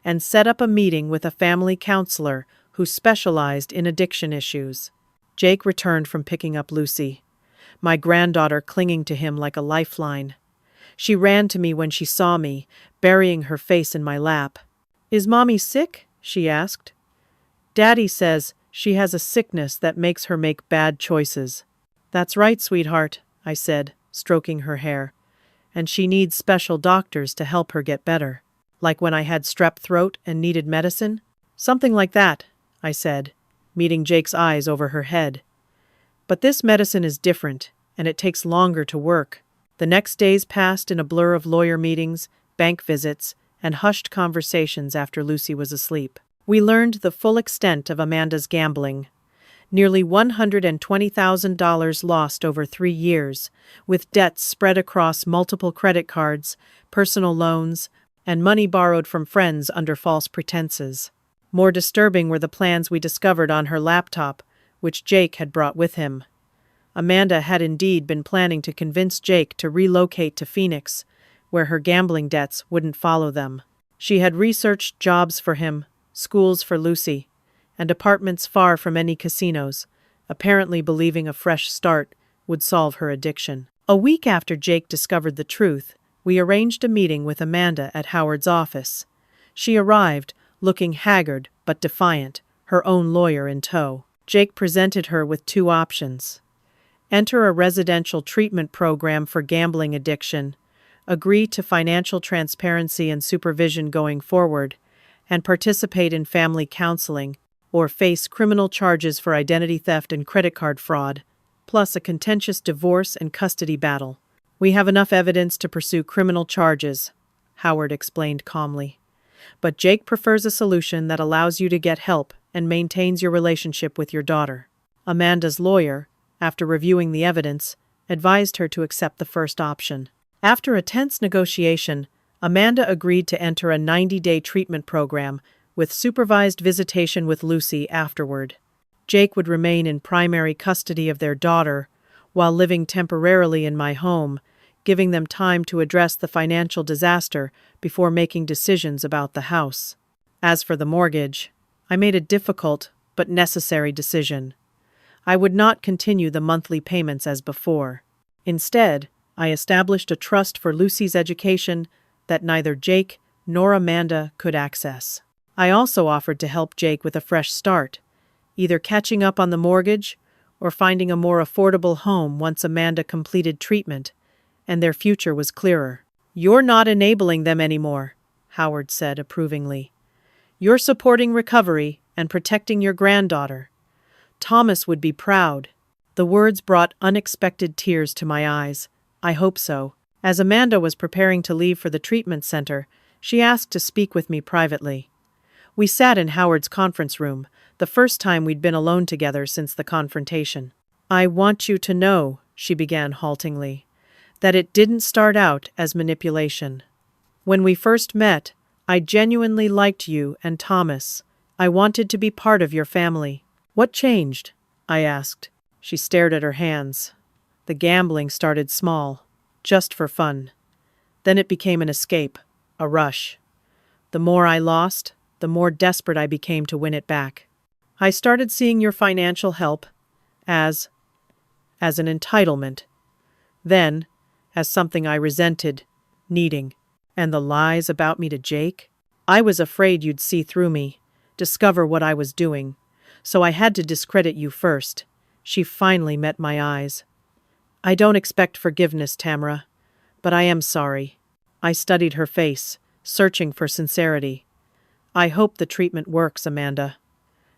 and set up a meeting with a family counselor who specialized in addiction issues. Jake returned from picking up Lucy, my granddaughter clinging to him like a lifeline. She ran to me when she saw me, burying her face in my lap. "Is Mommy sick?" she asked. "Daddy says she has a sickness that makes her make bad choices." "That's right, sweetheart," I said, stroking her hair. "And she needs special doctors to help her get better. Like when I had strep throat and needed medicine?" "Something like that," I said, meeting Jake's eyes over her head. "But this medicine is different, and it takes longer to work." The next days passed in a blur of lawyer meetings, bank visits, and hushed conversations after Lucy was asleep. We learned the full extent of Amanda's gambling. Nearly $120,000 lost over 3 years, with debts spread across multiple credit cards, personal loans, and money borrowed from friends under false pretenses. More disturbing were the plans we discovered on her laptop, which Jake had brought with him. Amanda had indeed been planning to convince Jake to relocate to Phoenix, where her gambling debts wouldn't follow them. She had researched jobs for him, schools for Lucy, and apartments far from any casinos, apparently believing a fresh start would solve her addiction. A week after Jake discovered the truth, we arranged a meeting with Amanda at Howard's office. She arrived, looking haggard but defiant, her own lawyer in tow. Jake presented her with 2 options. Enter a residential treatment program for gambling addiction, agree to financial transparency and supervision going forward, and participate in family counseling, or face criminal charges for identity theft and credit card fraud, plus a contentious divorce and custody battle. "We have enough evidence to pursue criminal charges," Howard explained calmly. "But Jake prefers a solution that allows you to get help and maintains your relationship with your daughter." Amanda's lawyer, after reviewing the evidence, advised her to accept the first option. After a tense negotiation, Amanda agreed to enter a 90-day treatment program with supervised visitation with Lucy afterward. Jake would remain in primary custody of their daughter while living temporarily in my home, giving them time to address the financial disaster before making decisions about the house. As for the mortgage, I made a difficult but necessary decision. I would not continue the monthly payments as before. Instead, I established a trust for Lucy's education that neither Jake nor Amanda could access. I also offered to help Jake with a fresh start, either catching up on the mortgage or finding a more affordable home once Amanda completed treatment and their future was clearer. "You're not enabling them anymore," Howard said approvingly. "You're supporting recovery and protecting your granddaughter. Thomas would be proud." The words brought unexpected tears to my eyes. I hope so. As Amanda was preparing to leave for the treatment center, she asked to speak with me privately. We sat in Howard's conference room, the first time we'd been alone together since the confrontation. "I want you to know," she began haltingly, "that it didn't start out as manipulation. When we first met, I genuinely liked you and Thomas. I wanted to be part of your family." "What changed?" I asked. She stared at her hands. "The gambling started small, just for fun. Then it became an escape, a rush. The more I lost, the more desperate I became to win it back. I started seeing your financial help as an entitlement. Then, as something I resented, needing. And the lies about me to Jake? I was afraid you'd see through me, discover what I was doing. So I had to discredit you first." She finally met my eyes. "I don't expect forgiveness, Tamara, but I am sorry." I studied her face, searching for sincerity. "I hope the treatment works, Amanda.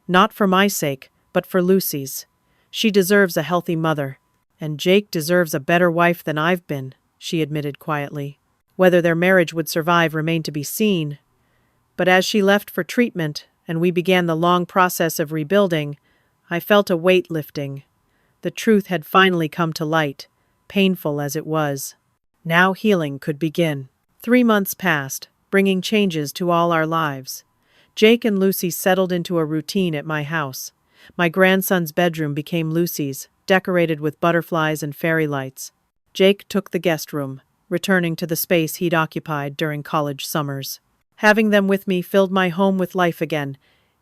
Not for my sake, but for Lucy's. She deserves a healthy mother, and Jake deserves a better wife than I've been," she admitted quietly. Whether their marriage would survive remained to be seen. But as she left for treatment, and we began the long process of rebuilding, I felt a weight lifting. The truth had finally come to light, painful as it was. Now healing could begin. 3 months passed, bringing changes to all our lives. Jake and Lucy settled into a routine at my house. My grandson's bedroom became Lucy's, decorated with butterflies and fairy lights. Jake took the guest room, returning to the space he'd occupied during college summers. Having them with me filled my home with life again,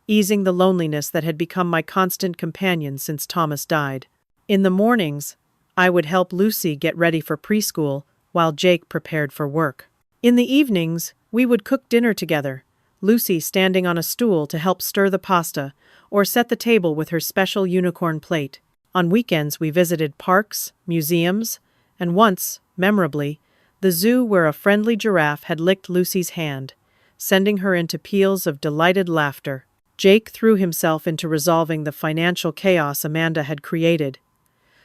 easing the loneliness that had become my constant companion since Thomas died. In the mornings, I would help Lucy get ready for preschool while Jake prepared for work. In the evenings, we would cook dinner together, Lucy standing on a stool to help stir the pasta or set the table with her special unicorn plate. On weekends, we visited parks, museums, and once, memorably, the zoo where a friendly giraffe had licked Lucy's hand, sending her into peals of delighted laughter. Jake threw himself into resolving the financial chaos Amanda had created.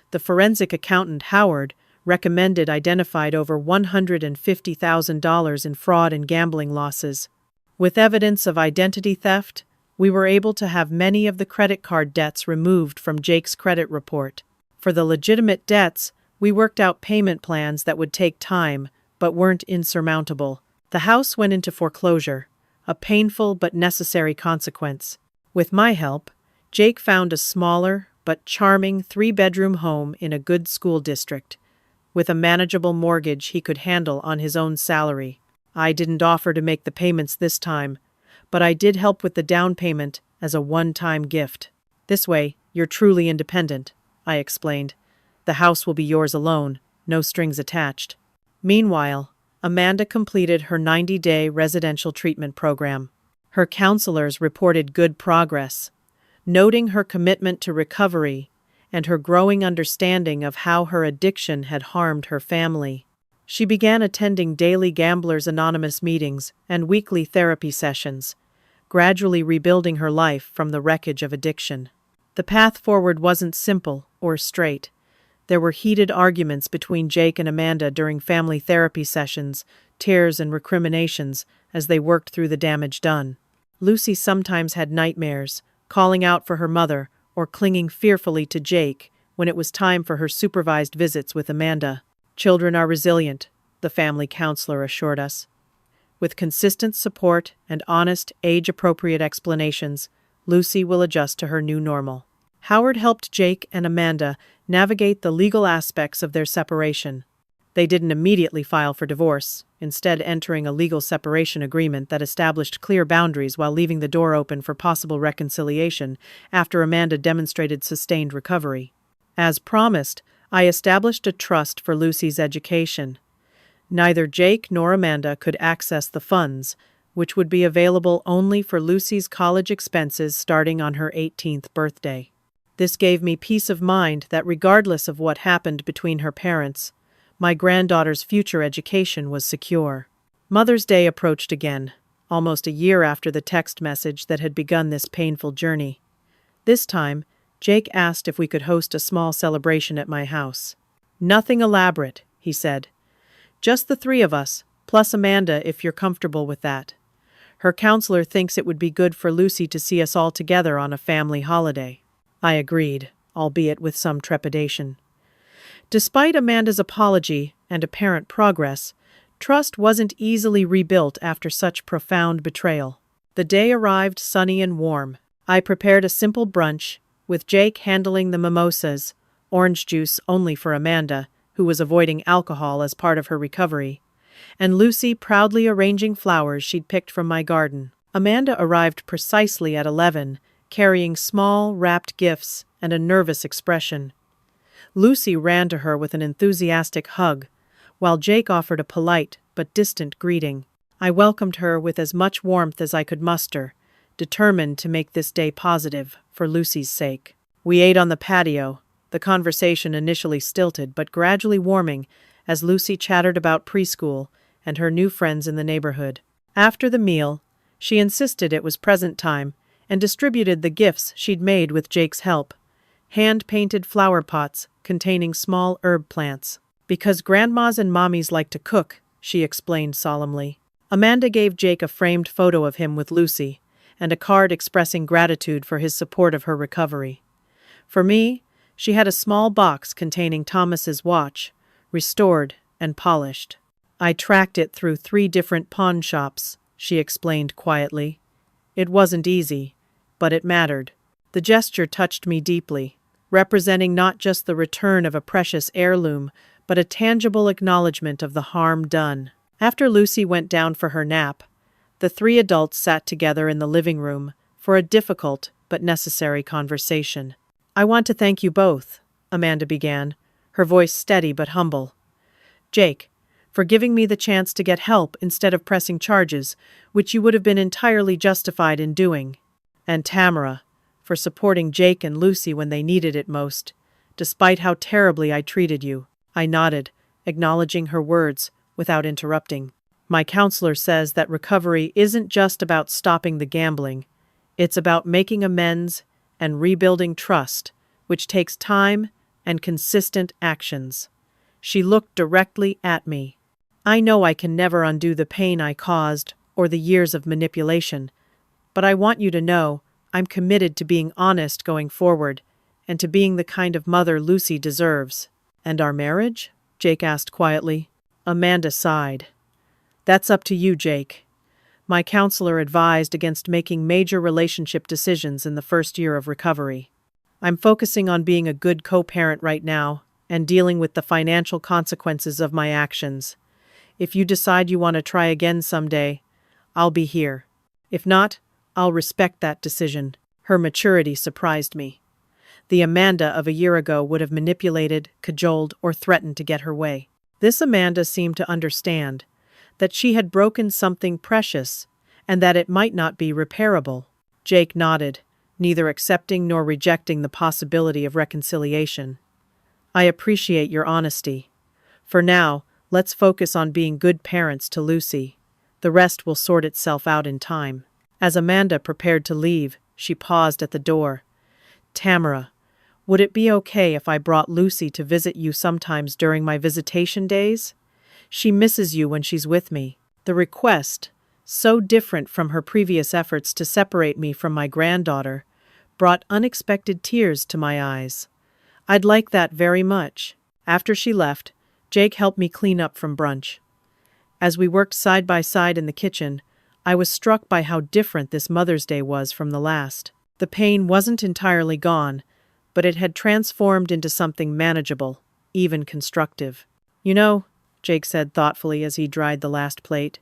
The forensic accountant, Howard, recommended identified over $150,000 in fraud and gambling losses. With evidence of identity theft, we were able to have many of the credit card debts removed from Jake's credit report. For the legitimate debts, we worked out payment plans that would take time, but weren't insurmountable. The house went into foreclosure, a painful but necessary consequence. With my help, Jake found a smaller but charming 3-bedroom home in a good school district, with a manageable mortgage he could handle on his own salary. I didn't offer to make the payments this time, but I did help with the down payment as a one-time gift. This way, you're truly independent, I explained. The house will be yours alone, no strings attached. Meanwhile, Amanda completed her 90-day residential treatment program. Her counselors reported good progress, noting her commitment to recovery and her growing understanding of how her addiction had harmed her family. She began attending daily Gamblers Anonymous meetings and weekly therapy sessions, gradually rebuilding her life from the wreckage of addiction. The path forward wasn't simple or straight. There were heated arguments between Jake and Amanda during family therapy sessions, tears and recriminations as they worked through the damage done. Lucy sometimes had nightmares, calling out for her mother or clinging fearfully to Jake when it was time for her supervised visits with Amanda. Children are resilient, the family counselor assured us. With consistent support and honest, age-appropriate explanations, Lucy will adjust to her new normal. Howard helped Jake and Amanda navigate the legal aspects of their separation. They didn't immediately file for divorce, instead entering a legal separation agreement that established clear boundaries while leaving the door open for possible reconciliation after Amanda demonstrated sustained recovery. As promised, I established a trust for Lucy's education. Neither Jake nor Amanda could access the funds, which would be available only for Lucy's college expenses starting on her 18th birthday. This gave me peace of mind that regardless of what happened between her parents, my granddaughter's future education was secure. Mother's Day approached again, almost a year after the text message that had begun this painful journey. This time, Jake asked if we could host a small celebration at my house. Nothing elaborate, he said. Just the 3 of us, plus Amanda if you're comfortable with that. Her counselor thinks it would be good for Lucy to see us all together on a family holiday. I agreed, albeit with some trepidation. Despite Amanda's apology and apparent progress, trust wasn't easily rebuilt after such profound betrayal. The day arrived sunny and warm. I prepared a simple brunch, with Jake handling the mimosas, orange juice only for Amanda, who was avoiding alcohol as part of her recovery, and Lucy proudly arranging flowers she'd picked from my garden. Amanda arrived precisely at 11, carrying small, wrapped gifts and a nervous expression. Lucy ran to her with an enthusiastic hug, while Jake offered a polite but distant greeting. I welcomed her with as much warmth as I could muster, determined to make this day positive for Lucy's sake. We ate on the patio, the conversation initially stilted but gradually warming as Lucy chattered about preschool and her new friends in the neighborhood. After the meal, she insisted it was present time and distributed the gifts she'd made with Jake's help, hand-painted flower pots containing small herb plants. Because grandmas and mommies like to cook, she explained solemnly. Amanda gave Jake a framed photo of him with Lucy, and a card expressing gratitude for his support of her recovery. For me, she had a small box containing Thomas's watch, restored and polished. I tracked it through 3 different pawn shops, she explained quietly. It wasn't easy, but it mattered. The gesture touched me deeply, representing not just the return of a precious heirloom, but a tangible acknowledgement of the harm done. After Lucy went down for her nap, The three adults sat together in the living room for a difficult but necessary conversation. "I want to thank you both," Amanda began, her voice steady but humble. "Jake, for giving me the chance to get help instead of pressing charges, which you would have been entirely justified in doing. And Tamara, for supporting Jake and Lucy when they needed it most, despite how terribly I treated you." I nodded, acknowledging her words without interrupting. "My counselor says that recovery isn't just about stopping the gambling. It's about making amends and rebuilding trust, which takes time and consistent actions." She looked directly at me. "I know I can never undo the pain I caused or the years of manipulation, but I want you to know I'm committed to being honest going forward and to being the kind of mother Lucy deserves." "And our marriage?" Jake asked quietly. Amanda sighed. "That's up to you, Jake. My counselor advised against making major relationship decisions in the first year of recovery. I'm focusing on being a good co-parent right now and dealing with the financial consequences of my actions. If you decide you want to try again someday, I'll be here. If not, I'll respect that decision." Her maturity surprised me. The Amanda of a year ago would have manipulated, cajoled, or threatened to get her way. This Amanda seemed to understand that she had broken something precious and that it might not be repairable. Jake nodded, neither accepting nor rejecting the possibility of reconciliation. "I appreciate your honesty. For now, let's focus on being good parents to Lucy. The rest will sort itself out in time." As Amanda prepared to leave, she paused at the door. "Tamara, would it be okay if I brought Lucy to visit you sometimes during my visitation days? She misses you when she's with me." The request, so different from her previous efforts to separate me from my granddaughter, brought unexpected tears to my eyes. "I'd like that very much." After she left, Jake helped me clean up from brunch. As we worked side by side in the kitchen, I was struck by how different this Mother's Day was from the last. The pain wasn't entirely gone, but it had transformed into something manageable, even constructive. "You know," Jake said thoughtfully as he dried the last plate,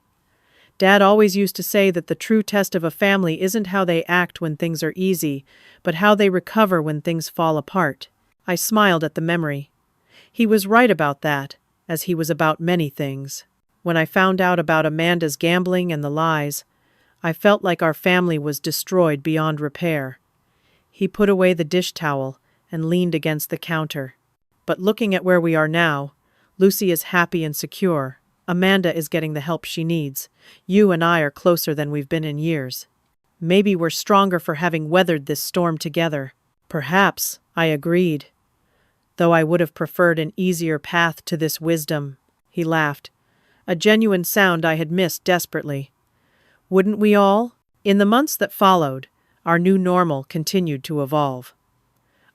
"Dad always used to say that the true test of a family isn't how they act when things are easy, but how they recover when things fall apart." I smiled at the memory. He was right about that, as he was about many things. When I found out about Amanda's gambling and the lies, I felt like our family was destroyed beyond repair. He put away the dish towel and leaned against the counter. "But looking at where we are now, Lucy is happy and secure. Amanda is getting the help she needs. You and I are closer than we've been in years. Maybe we're stronger for having weathered this storm together." "Perhaps," I agreed, "though I would have preferred an easier path to this wisdom." He laughed, a genuine sound I had missed desperately. "Wouldn't we all?" In the months that followed, our new normal continued to evolve.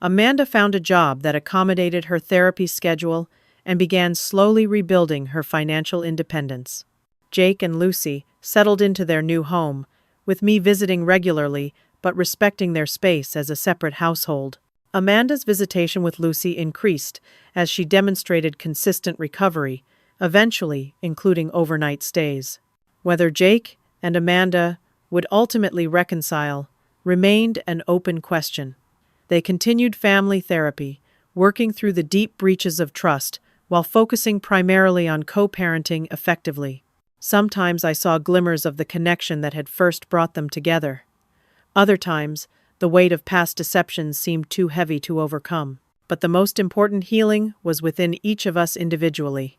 Amanda found a job that accommodated her therapy schedule and began slowly rebuilding her financial independence. Jake and Lucy settled into their new home, with me visiting regularly but respecting their space as a separate household. Amanda's visitation with Lucy increased as she demonstrated consistent recovery, eventually including overnight stays. Whether Jake and Amanda would ultimately reconcile remained an open question. They continued family therapy, working through the deep breaches of trust while focusing primarily on co-parenting effectively. Sometimes I saw glimmers of the connection that had first brought them together. Other times, the weight of past deceptions seemed too heavy to overcome. But the most important healing was within each of us individually.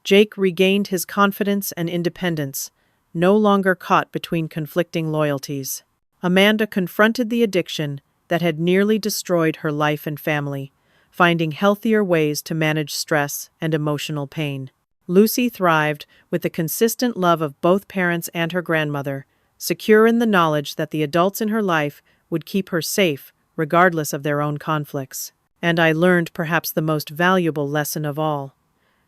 Jake regained his confidence and independence, no longer caught between conflicting loyalties. Amanda confronted the addiction that had nearly destroyed her life and family, finding healthier ways to manage stress and emotional pain. Lucy thrived with the consistent love of both parents and her grandmother, secure in the knowledge that the adults in her life would keep her safe regardless of their own conflicts. And I learned perhaps the most valuable lesson of all,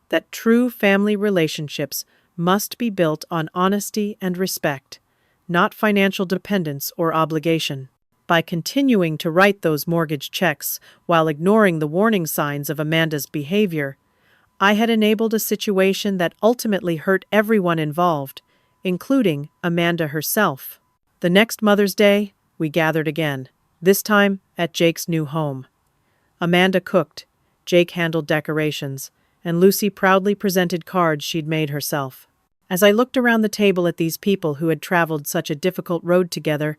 that true family relationships must be built on honesty and respect, not financial dependence or obligation. By continuing to write those mortgage checks while ignoring the warning signs of Amanda's behavior, I had enabled a situation that ultimately hurt everyone involved, including Amanda herself. The next Mother's Day, we gathered again, this time at Jake's new home. Amanda cooked, Jake handled decorations, and Lucy proudly presented cards she'd made herself. As I looked around the table at these people who had traveled such a difficult road together,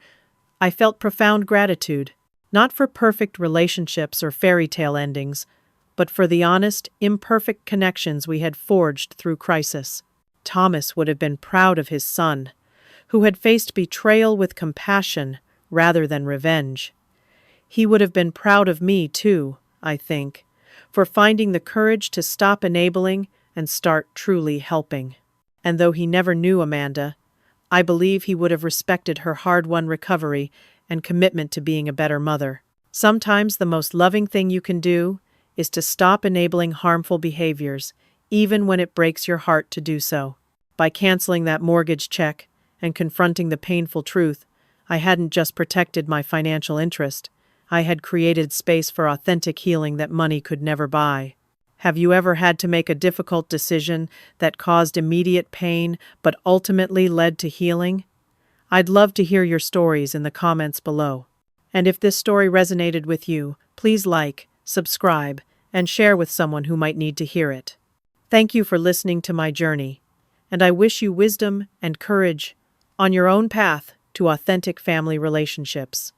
I felt profound gratitude, not for perfect relationships or fairy tale endings, but for the honest, imperfect connections we had forged through crisis. Thomas would have been proud of his son, who had faced betrayal with compassion rather than revenge. He would have been proud of me, too, I think, for finding the courage to stop enabling and start truly helping. And though he never knew Amanda, I believe he would have respected her hard-won recovery and commitment to being a better mother. Sometimes the most loving thing you can do is to stop enabling harmful behaviors, even when it breaks your heart to do so. By canceling that mortgage check and confronting the painful truth, I hadn't just protected my financial interest, I had created space for authentic healing that money could never buy. Have you ever had to make a difficult decision that caused immediate pain but ultimately led to healing? I'd love to hear your stories in the comments below. And if this story resonated with you, please like, subscribe, and share with someone who might need to hear it. Thank you for listening to my journey, and I wish you wisdom and courage on your own path to authentic family relationships.